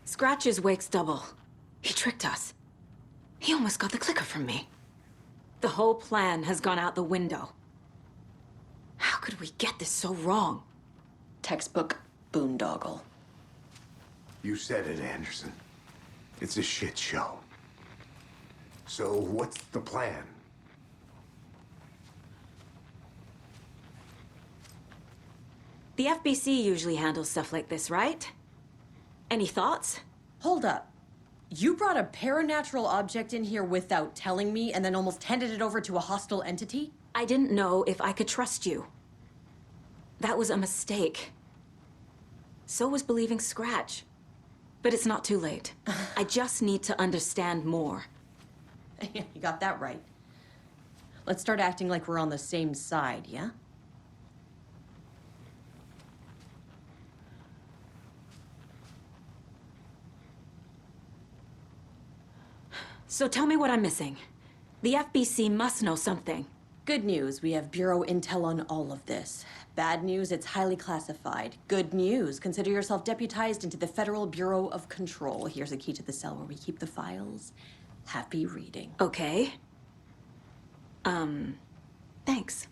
Scratches wakes double. He tricked us. He almost got the clicker from me. The whole plan has gone out the window. How could we get this so wrong? Textbook boondoggle. You said it, Anderson. It's a shit show. So what's the plan? The FBC usually handles stuff like this, right? Any thoughts? Hold up. You brought a paranatural object in here without telling me and then almost handed it over to a hostile entity? I didn't know if I could trust you. That was a mistake. So was believing Scratch. But it's not too late. I just need to understand more. You got that right. Let's start acting like we're on the same side, yeah? So tell me what I'm missing. The FBC must know something. Good news, we have Bureau intel on all of this. Bad news, it's highly classified. Good news, consider yourself deputized into the Federal Bureau of Control. Here's a key to the cell where we keep the files. Happy reading. Okay. Thanks.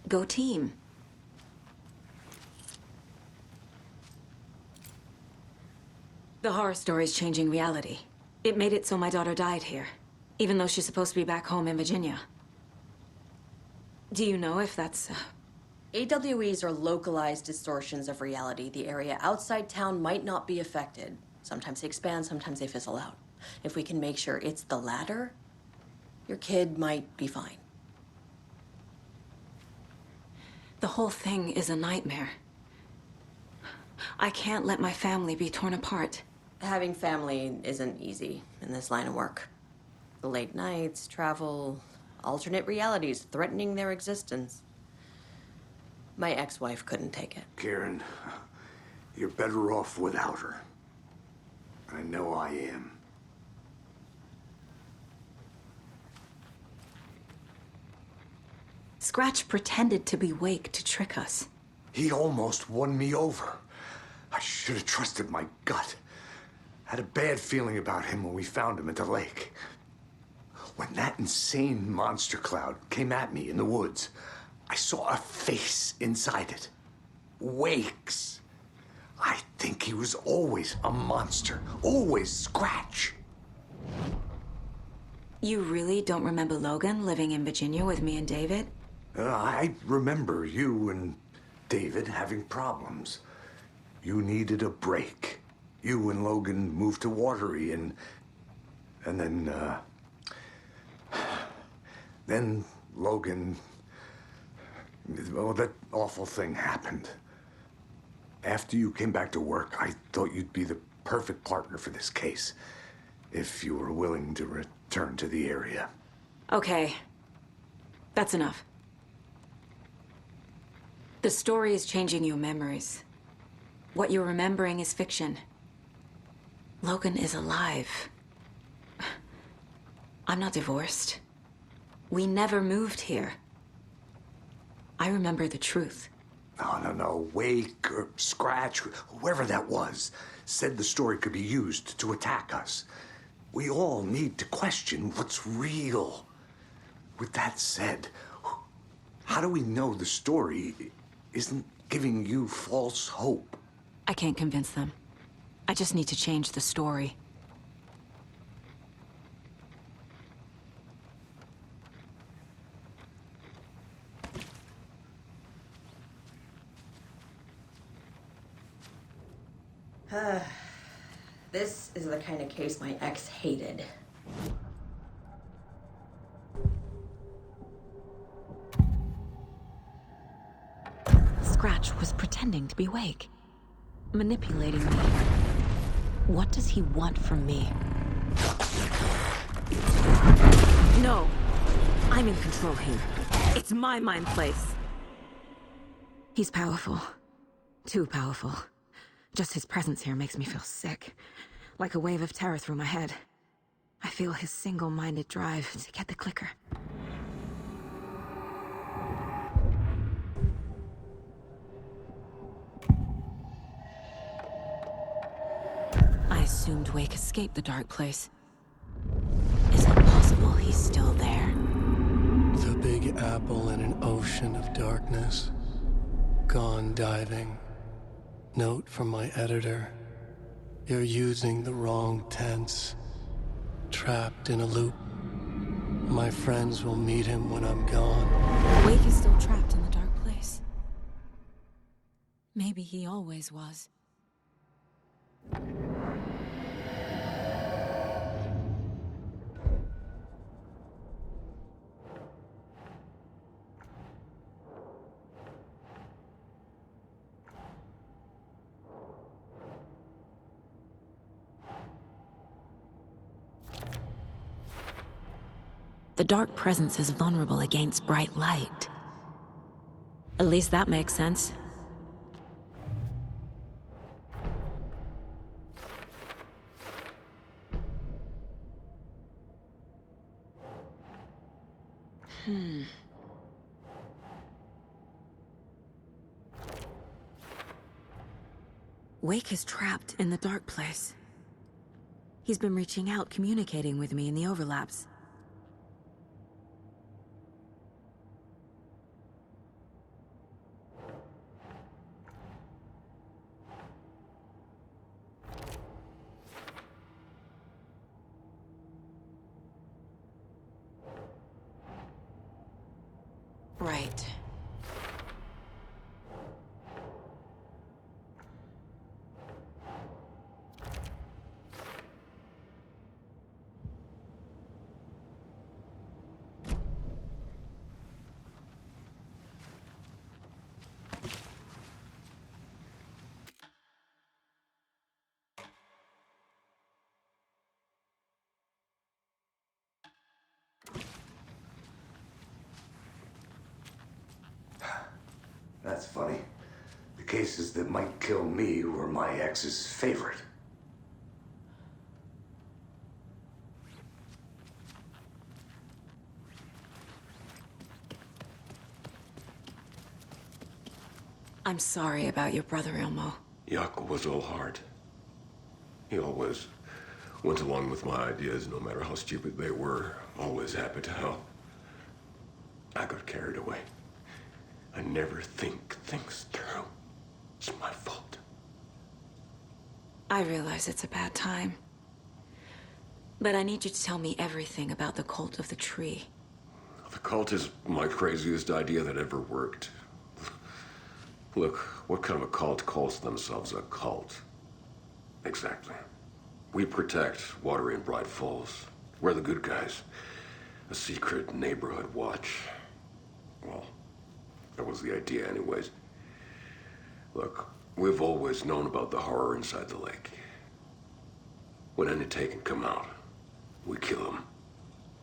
Go team. The horror story's changing reality. It made it so my daughter died here, even though she's supposed to be back home in Virginia. Do you know if that's... AWEs are localized distortions of reality. The area outside town might not be affected. Sometimes they expand, sometimes they fizzle out. If we can make sure it's the latter, your kid might be fine. The whole thing is a nightmare. I can't let my family be torn apart. Having family isn't easy in this line of work. The late nights, travel, alternate realities threatening their existence. My ex-wife couldn't take it. Karen, you're better off without her. I know I am. Scratch pretended to be Wake to trick us. He almost won me over. I should have trusted my gut. Had a bad feeling about him when we found him at the lake. When that insane monster cloud came at me in the woods, I saw a face inside it. Wake's. I think he was always a monster. Always Scratch. You really don't remember Logan living in Virginia with me and David? I remember you and David having problems. You needed a break. You and Logan moved to Watery and then Logan, well, that awful thing happened. After you came back to work, I thought you'd be the perfect partner for this case, if you were willing to return to the area. Okay. That's enough. The story is changing your memories. What you're remembering is fiction. Logan is alive. I'm not divorced. We never moved here. I remember the truth. No. Wake or Scratch, whoever that was, said the story could be used to attack us. We all need to question what's real. With that said, how do we know the story isn't giving you false hope? I can't convince them. I just need to change the story. This is the kind of case my ex hated. Scratch was pretending to be Wake. Manipulating me. What does he want from me? No. I'm in control here. It's my mind place. He's powerful. Too powerful. Just his presence here makes me feel sick. Like a wave of terror through my head. I feel his single-minded drive to get the clicker. assumed Wake escaped the dark place. Is it possible he's still there? The Big Apple in an ocean of darkness. Gone diving. Note from my editor. You're using the wrong tense. Trapped in a loop. My friends will meet him when I'm gone. Wake is still trapped in the dark place. Maybe he always was. The dark presence is vulnerable against bright light. At least that makes sense. Wake is trapped in the dark place. He's been reaching out, communicating with me in the overlaps. Right. That's funny. The cases that might kill me were my ex's favorite. I'm sorry about your brother, Ilmo. Jaakko was all heart. He always went along with my ideas, no matter how stupid they were. Always happy to help. I got carried away. I never think things through. It's my fault. I realize it's a bad time. But I need you to tell me everything about the Cult of the Tree. The cult is my craziest idea that ever worked. Look, what kind of a cult calls themselves a cult? Exactly. We protect Water in Bright Falls. We're the good guys. A secret neighborhood watch. Well, that was the idea anyways. Look, we've always known about the horror inside the lake. When any Taken come out, we kill them.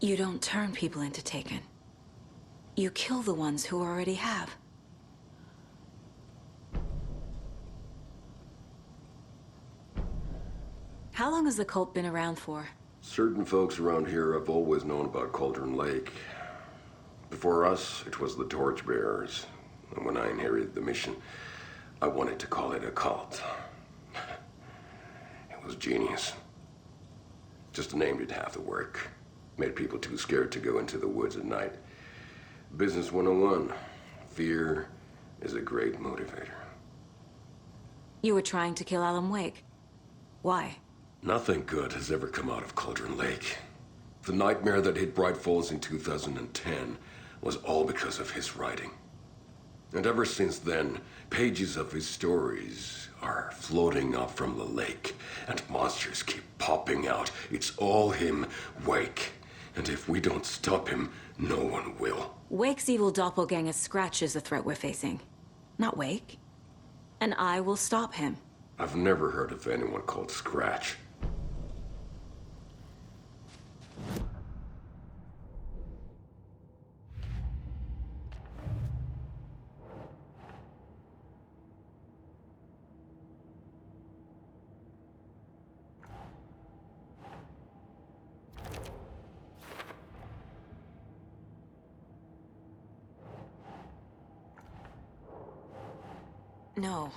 You don't turn people into Taken. You kill the ones who already have. How long has the cult been around for? Certain folks around here have always known about Cauldron Lake. Before us, it was the Torchbearers. And when I inherited the mission, I wanted to call it a cult. It was genius. Just a name did half the work. Made people too scared to go into the woods at night. Business 101. Fear is a great motivator. You were trying to kill Alan Wake. Why? Nothing good has ever come out of Cauldron Lake. The nightmare that hit Bright Falls in 2010 was all because of his writing. And ever since then, pages of his stories are floating up from the lake, and monsters keep popping out. It's all him, Wake. And if we don't stop him, no one will. Wake's evil doppelganger Scratch is the threat we're facing. Not Wake. And I will stop him. I've never heard of anyone called Scratch. No.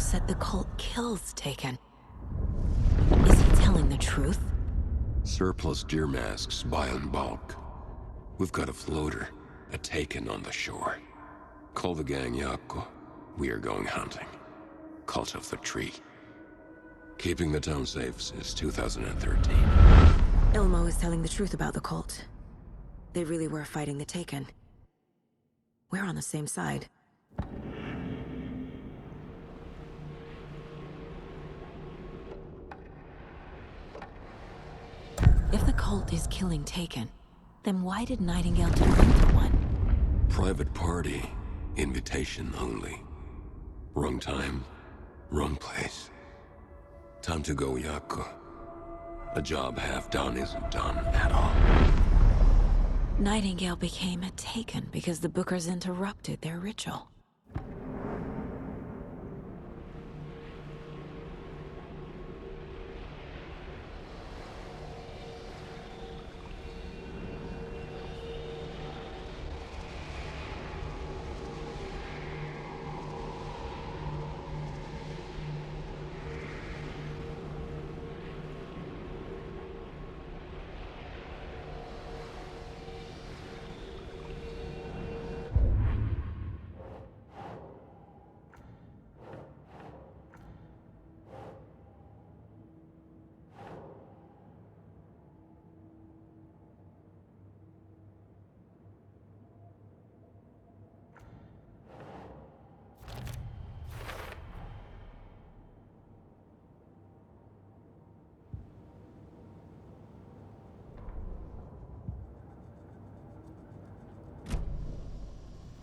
said the cult kills Taken. Is he telling the truth? Surplus deer masks buy in bulk. We've got a floater, a Taken on the shore. Call the gang Yako. We are going hunting. Cult of the Tree. Keeping the town safe since 2013. Ilmo is telling the truth about the cult. They really were fighting the Taken. We're on the same side. If the cult is killing Taken, then why did Nightingale turn into one? Private party. Invitation only. Wrong time, wrong place. Time to go, Yako. A job half done isn't done at all. Nightingale became a Taken because the Bookers interrupted their ritual.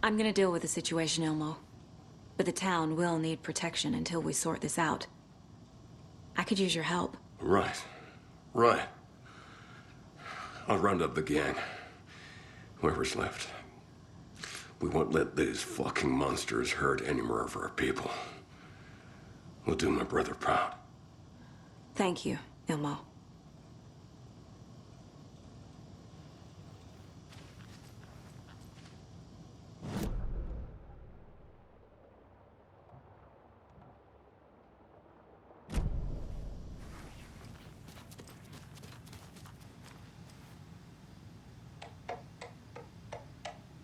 I'm gonna deal with the situation, Ilmo. But the town will need protection until we sort this out. I could use your help. Right. Right. I'll round up the gang. Whoever's left. We won't let these fucking monsters hurt any more of our people. We'll do my brother proud. Thank you, Ilmo.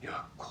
Yako.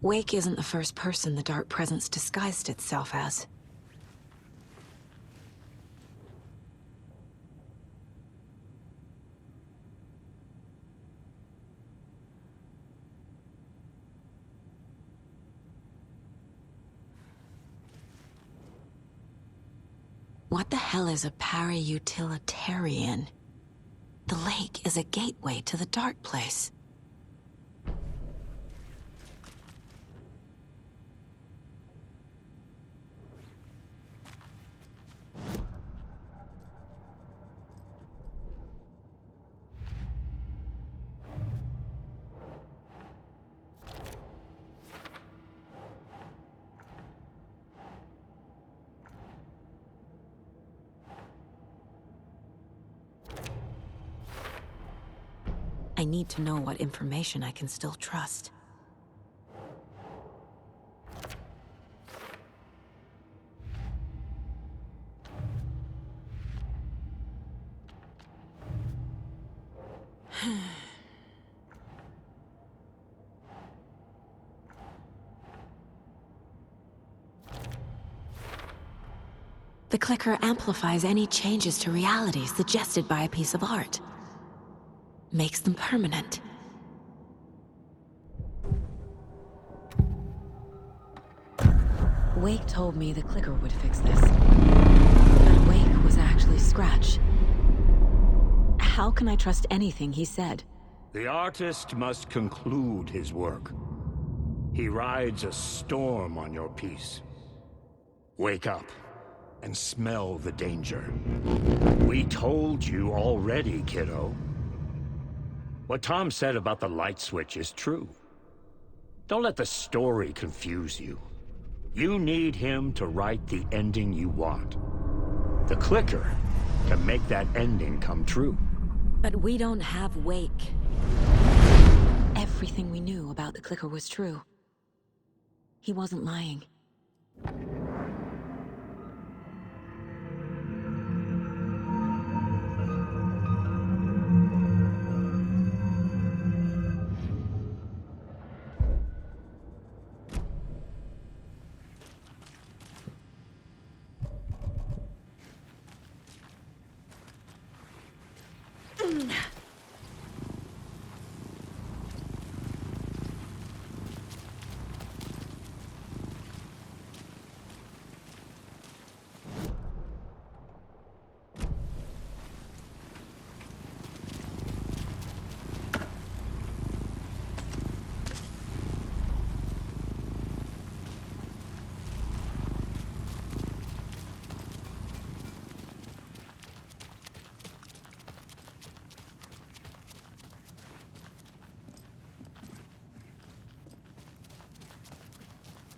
Wake isn't the first person the Dark Presence disguised itself as. What the hell is a para-utilitarian? The lake is a gateway to the Dark Place. I need to know what information I can still trust. The clicker amplifies any changes to reality suggested by a piece of art. Makes them permanent. Wake told me the clicker would fix this. But Wake was actually Scratch. How can I trust anything he said? The artist must conclude his work. He rides a storm on your piece. Wake up and smell the danger. We told you already, kiddo. What Tom said about the light switch is true. Don't let the story confuse you. You need him to write the ending you want. The clicker can make that ending come true. But we don't have Wake. Everything we knew about the clicker was true. He wasn't lying.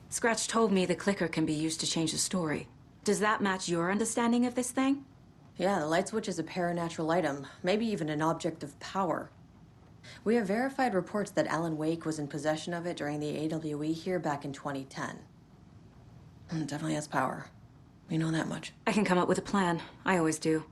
Scratch told me the clicker can be used to change the story. Does that match your understanding of this thing? Yeah, the light switch is a paranatural item, maybe even an object of power. We have verified reports that Alan Wake was in possession of it during the AWE here back in 2010. It definitely has power. We know that much. I can come up with a plan. I always do.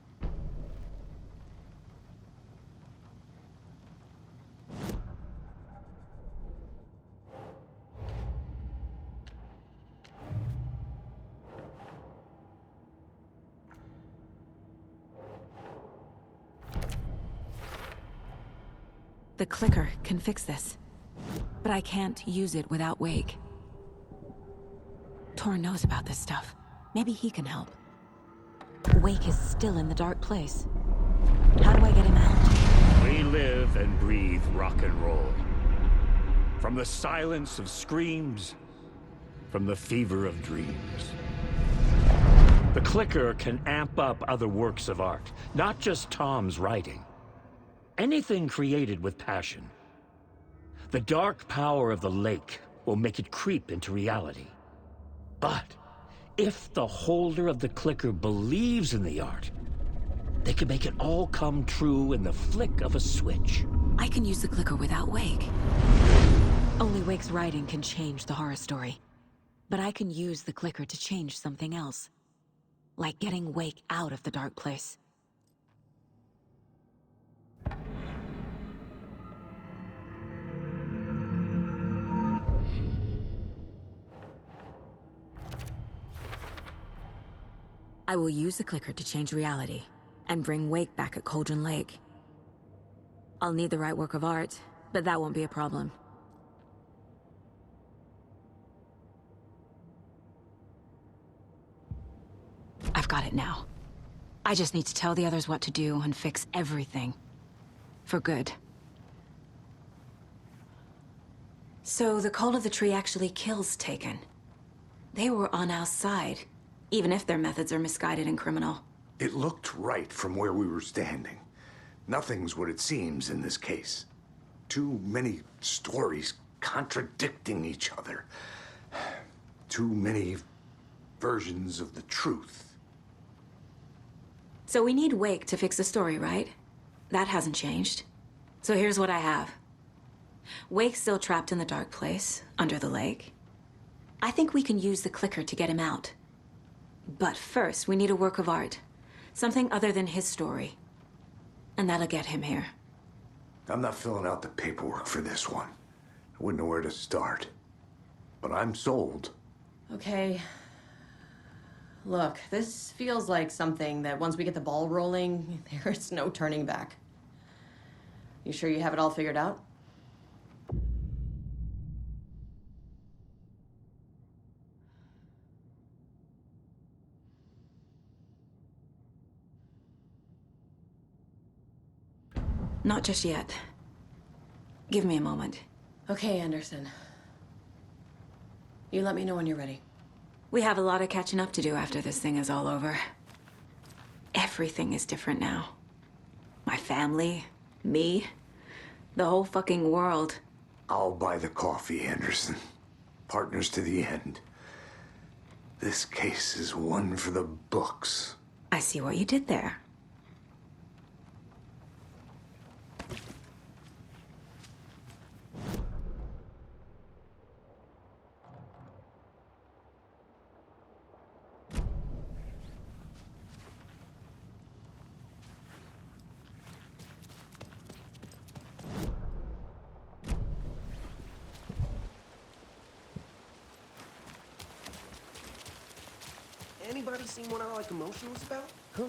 The clicker can fix this, but I can't use it without Wake. Tor knows about this stuff. Maybe he can help. Wake is still in the Dark Place. How do I get him out? We live and breathe rock and roll. From the silence of screams, from the fever of dreams. The clicker can amp up other works of art, not just Tom's writing. Anything created with passion. The dark power of the lake will make it creep into reality. But if the holder of the clicker believes in the art, they can make it all come true in the flick of a switch. I can use the clicker without Wake. Only Wake's writing can change the horror story. But I can use the clicker to change something else. Like getting Wake out of the Dark Place. I will use the clicker to change reality and bring Wake back at Cauldron Lake. I'll need the right work of art, but that won't be a problem. I've got it now. I just need to tell the others what to do and fix everything. For good. So the Cult of the Tree actually kills Taken. They were on our side, even if their methods are misguided and criminal. It looked right from where we were standing. Nothing's what it seems in this case. Too many stories contradicting each other. Too many versions of the truth. So we need Wake to fix the story, right? That hasn't changed. So here's what I have. Wake's still trapped in the dark place, under the lake. I think we can use the clicker to get him out. But first, we need a work of art. Something other than his story. And that'll get him here. I'm not filling out the paperwork for this one. I wouldn't know where to start. But I'm sold. Okay. Look, this feels like something that once we get the ball rolling, there's no turning back. You sure you have it all figured out? Not just yet. Give me a moment. Okay, Anderson. You let me know when you're ready. We have a lot of catching up to do after this thing is all over. Everything is different now. My family, me, the whole fucking world. I'll buy the coffee, Anderson. Partners to the end. This case is one for the books. I see what you did there. Anybody seen what Our Commotion was about? Who?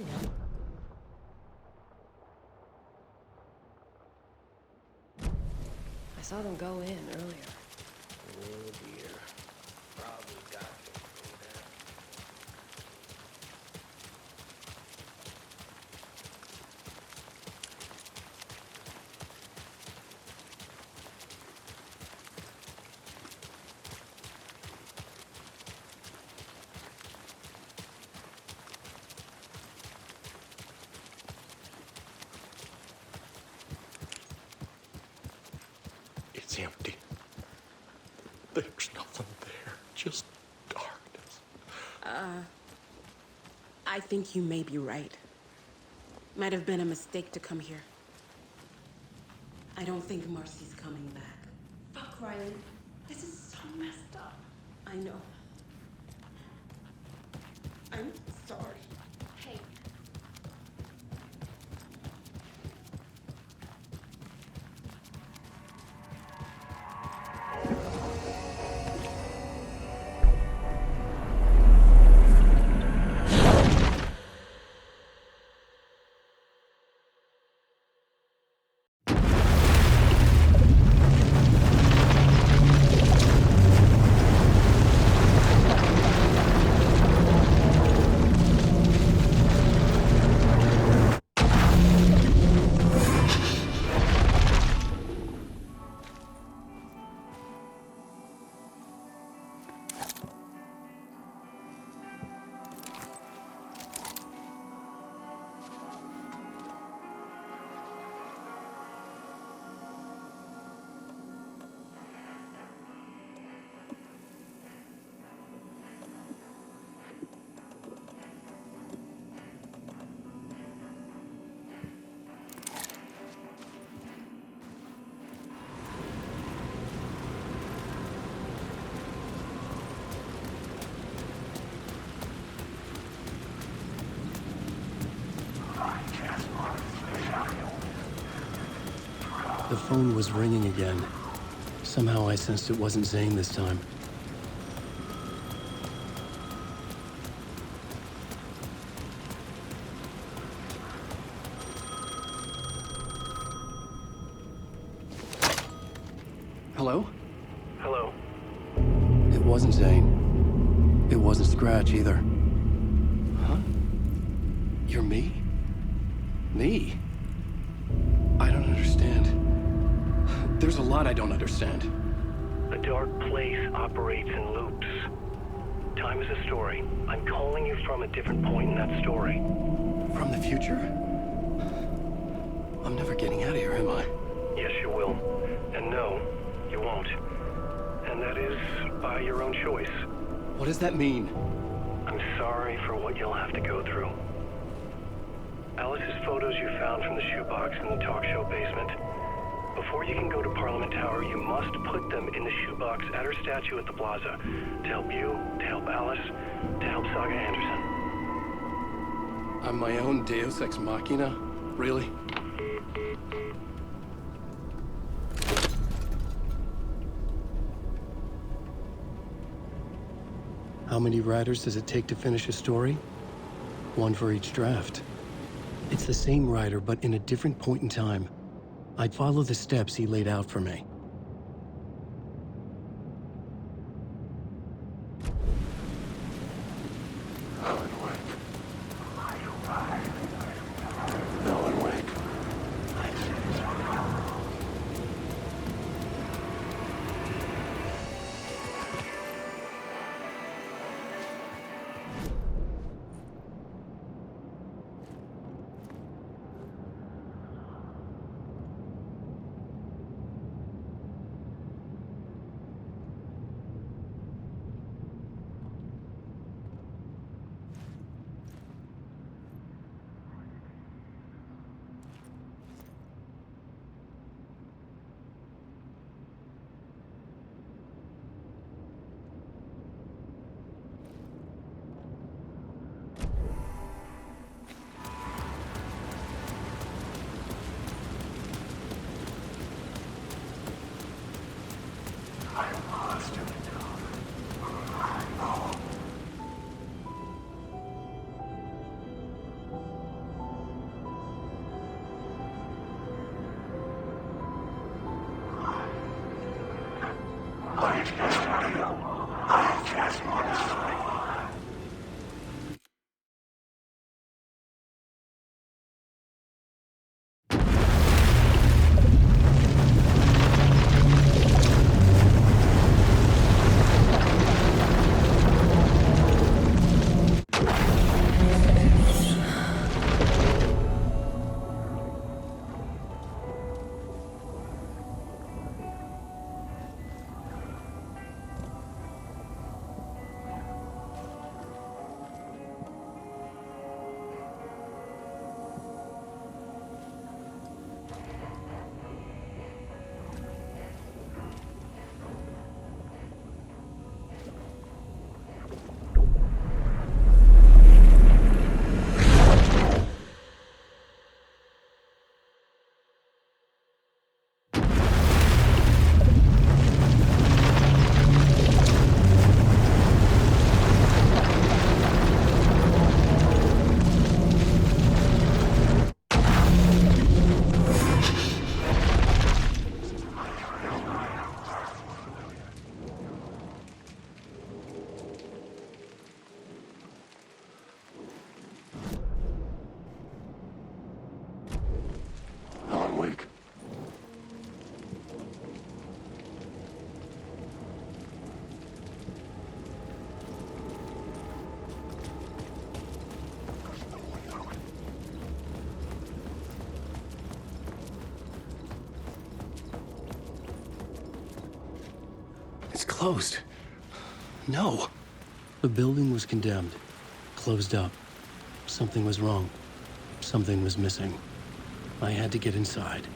I saw them go in earlier. Oh dear. Probably got them from there. It's empty. There's nothing there, just darkness. I think you may be right. Might have been a mistake to come here. I don't think Marcy's coming back. Fuck, Riley. This is so messed up. I know. I'm sorry. Hey. The phone was ringing again. Somehow I sensed it wasn't Zane this time. Hello? Hello. It wasn't Zane. It wasn't Scratch either. Huh? You're me? Me? I don't understand. There's a lot I don't understand. The dark place operates in loops. Time is a story. I'm calling you from a different point in that story. From the future? I'm never getting out of here, am I? Yes, you will. And no, you won't. And that is by your own choice. What does that mean? I'm sorry for what you'll have to go through. Alice's photos you found from the shoebox in the talk show basement. Before you can go to Parliament Tower, you must put them in the shoebox at her statue at the plaza. To help you, to help Alice, to help Saga Anderson. I'm my own Deus Ex Machina? Really? How many writers does it take to finish a story? One for each draft. It's the same writer, but in a different point in time. I'd follow the steps he laid out for me. Alan Wake. Alan Wake. Alan Wake. It's closed. No. The building was condemned. Closed up. Something was wrong. Something was missing. I had to get inside.